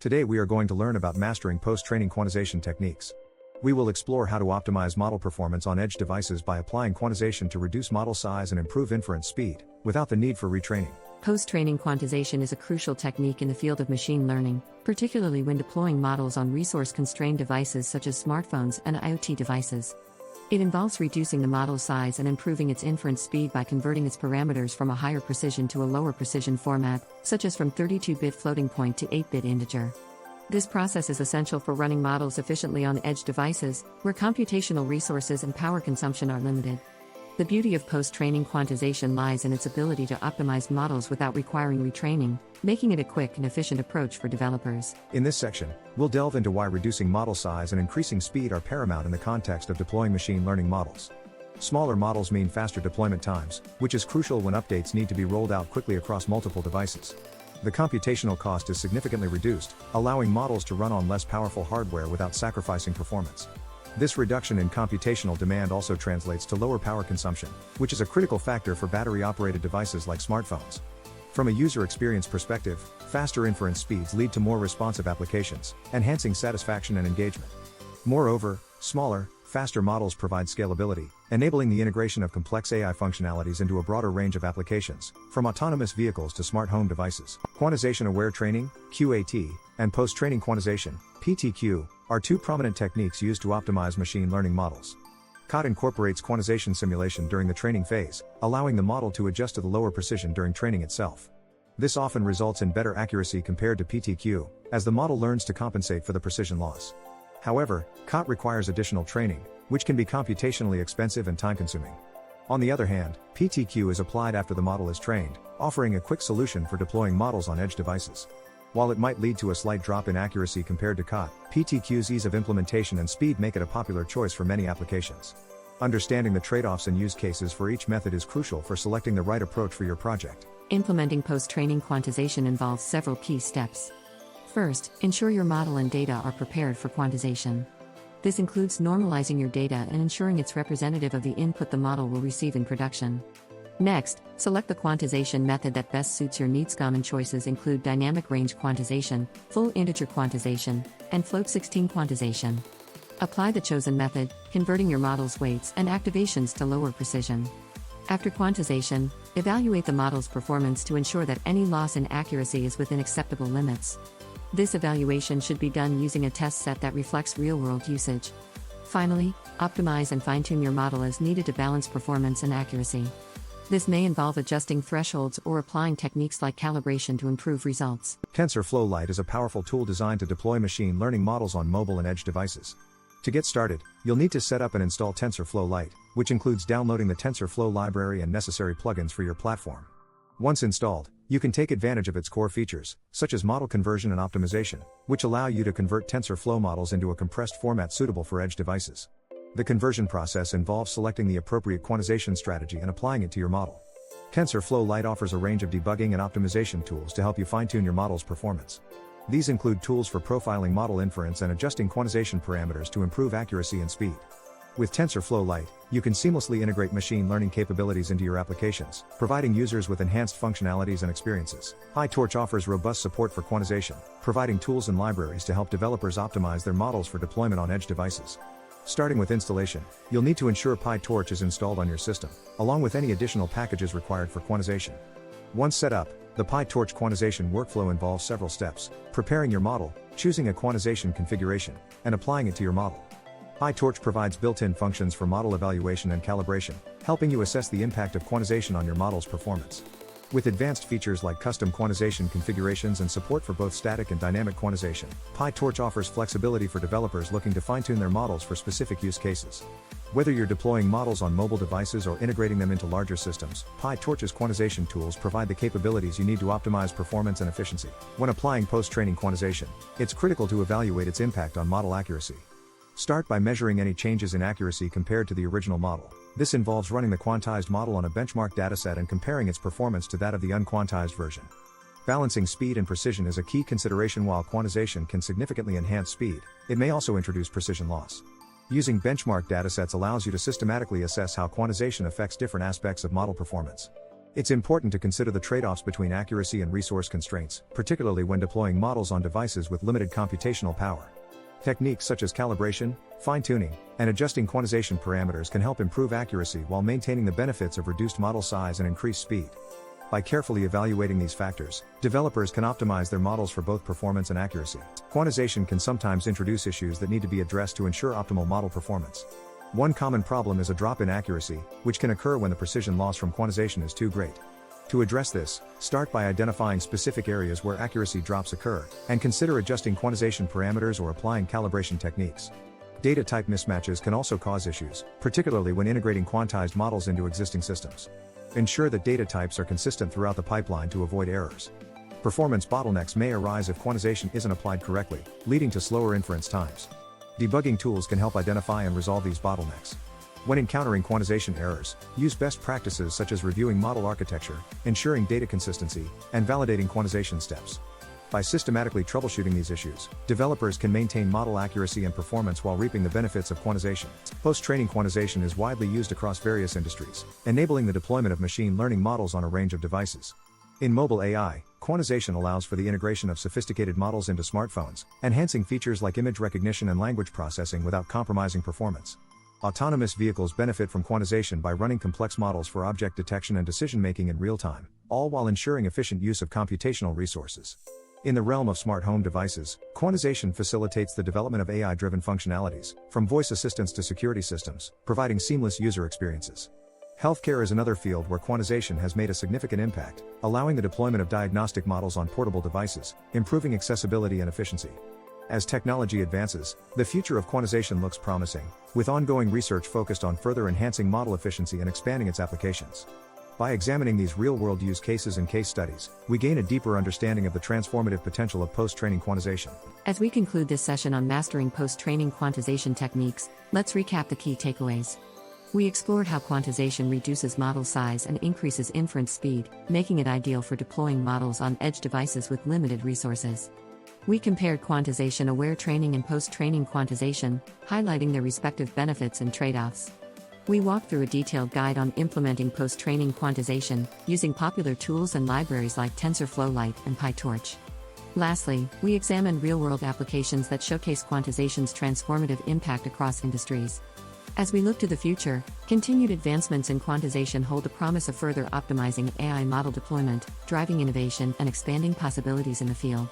Today we are going to learn about mastering post-training quantization techniques. We will explore how to optimize model performance on edge devices by applying quantization to reduce model size and improve inference speed, without the need for retraining. Post-training quantization is a crucial technique in the field of machine learning, particularly when deploying models on resource-constrained devices such as smartphones and IoT devices. It involves reducing the model size and improving its inference speed by converting its parameters from a higher precision to a lower precision format, such as from 32-bit floating point to 8-bit integer. This process is essential for running models efficiently on edge devices, where computational resources and power consumption are limited. The beauty of post-training quantization lies in its ability to optimize models without requiring retraining, making it a quick and efficient approach for developers. In this section, we'll delve into why reducing model size and increasing speed are paramount in the context of deploying machine learning models. Smaller models mean faster deployment times, which is crucial when updates need to be rolled out quickly across multiple devices. The computational cost is significantly reduced, allowing models to run on less powerful hardware without sacrificing performance. This reduction in computational demand also translates to lower power consumption, which is a critical factor for battery-operated devices like smartphones. From a user experience perspective, faster inference speeds lead to more responsive applications, enhancing satisfaction and engagement. Moreover, smaller, faster models provide scalability, enabling the integration of complex AI functionalities into a broader range of applications, from autonomous vehicles to smart home devices. Quantization Aware Training, QAT, and Post-Training Quantization, PTQ, are two prominent techniques used to optimize machine learning models. QAT incorporates quantization simulation during the training phase, allowing the model to adjust to the lower precision during training itself. This often results in better accuracy compared to PTQ, as the model learns to compensate for the precision loss. However, QAT requires additional training, which can be computationally expensive and time-consuming. On the other hand, PTQ is applied after the model is trained, offering a quick solution for deploying models on edge devices. While it might lead to a slight drop in accuracy compared to QAT, PTQ's ease of implementation and speed make it a popular choice for many applications. Understanding the trade-offs and use cases for each method is crucial for selecting the right approach for your project. Implementing post-training quantization involves several key steps. First, ensure your model and data are prepared for quantization. This includes normalizing your data and ensuring it's representative of the input the model will receive in production. Next, select the quantization method that best suits your needs. Common choices include dynamic range quantization, full integer quantization, and float-16 quantization. Apply the chosen method, converting your model's weights and activations to lower precision. After quantization, evaluate the model's performance to ensure that any loss in accuracy is within acceptable limits. This evaluation should be done using a test set that reflects real-world usage. Finally, optimize and fine-tune your model as needed to balance performance and accuracy. This may involve adjusting thresholds or applying techniques like calibration to improve results. TensorFlow Lite is a powerful tool designed to deploy machine learning models on mobile and edge devices. To get started, you'll need to set up and install TensorFlow Lite, which includes downloading the TensorFlow library and necessary plugins for your platform. Once installed, you can take advantage of its core features, such as model conversion and optimization, which allow you to convert TensorFlow models into a compressed format suitable for edge devices. The conversion process involves selecting the appropriate quantization strategy and applying it to your model. TensorFlow Lite offers a range of debugging and optimization tools to help you fine-tune your model's performance. These include tools for profiling model inference and adjusting quantization parameters to improve accuracy and speed. With TensorFlow Lite, you can seamlessly integrate machine learning capabilities into your applications, providing users with enhanced functionalities and experiences. PyTorch offers robust support for quantization, providing tools and libraries to help developers optimize their models for deployment on edge devices. Starting with installation, you'll need to ensure PyTorch is installed on your system, along with any additional packages required for quantization. Once set up, the PyTorch quantization workflow involves several steps: preparing your model, choosing a quantization configuration, and applying it to your model. PyTorch provides built-in functions for model evaluation and calibration, helping you assess the impact of quantization on your model's performance. With advanced features like custom quantization configurations and support for both static and dynamic quantization, PyTorch offers flexibility for developers looking to fine-tune their models for specific use cases. Whether you're deploying models on mobile devices or integrating them into larger systems, PyTorch's quantization tools provide the capabilities you need to optimize performance and efficiency. When applying post-training quantization, it's critical to evaluate its impact on model accuracy. Start by measuring any changes in accuracy compared to the original model. This involves running the quantized model on a benchmark dataset and comparing its performance to that of the unquantized version. Balancing speed and precision is a key consideration. While quantization can significantly enhance speed, it may also introduce precision loss. Using benchmark datasets allows you to systematically assess how quantization affects different aspects of model performance. It's important to consider the trade-offs between accuracy and resource constraints, particularly when deploying models on devices with limited computational power. Techniques such as calibration, fine-tuning, and adjusting quantization parameters can help improve accuracy while maintaining the benefits of reduced model size and increased speed. By carefully evaluating these factors, developers can optimize their models for both performance and accuracy. Quantization can sometimes introduce issues that need to be addressed to ensure optimal model performance. One common problem is a drop in accuracy, which can occur when the precision loss from quantization is too great. To address this, start by identifying specific areas where accuracy drops occur, and consider adjusting quantization parameters or applying calibration techniques. Data type mismatches can also cause issues, particularly when integrating quantized models into existing systems. Ensure that data types are consistent throughout the pipeline to avoid errors. Performance bottlenecks may arise if quantization isn't applied correctly, leading to slower inference times. Debugging tools can help identify and resolve these bottlenecks. When encountering quantization errors, use best practices such as reviewing model architecture, ensuring data consistency, and validating quantization steps. By systematically troubleshooting these issues, developers can maintain model accuracy and performance while reaping the benefits of quantization. Post-training quantization is widely used across various industries, enabling the deployment of machine learning models on a range of devices. In mobile AI, quantization allows for the integration of sophisticated models into smartphones, enhancing features like image recognition and language processing without compromising performance. Autonomous vehicles benefit from quantization by running complex models for object detection and decision-making in real time, all while ensuring efficient use of computational resources. In the realm of smart home devices, quantization facilitates the development of AI-driven functionalities, from voice assistants to security systems, providing seamless user experiences. Healthcare is another field where quantization has made a significant impact, allowing the deployment of diagnostic models on portable devices, improving accessibility and efficiency. As technology advances, the future of quantization looks promising, with ongoing research focused on further enhancing model efficiency and expanding its applications. By examining these real-world use cases and case studies, we gain a deeper understanding of the transformative potential of post-training quantization. As we conclude this session on mastering post-training quantization techniques, let's recap the key takeaways. We explored how quantization reduces model size and increases inference speed, making it ideal for deploying models on edge devices with limited resources. We compared Quantization Aware Training and Post-Training Quantization, highlighting their respective benefits and trade-offs. We walked through a detailed guide on implementing post-training quantization, using popular tools and libraries like TensorFlow Lite and PyTorch. Lastly, we examined real-world applications that showcase quantization's transformative impact across industries. As we look to the future, continued advancements in quantization hold the promise of further optimizing AI model deployment, driving innovation and expanding possibilities in the field.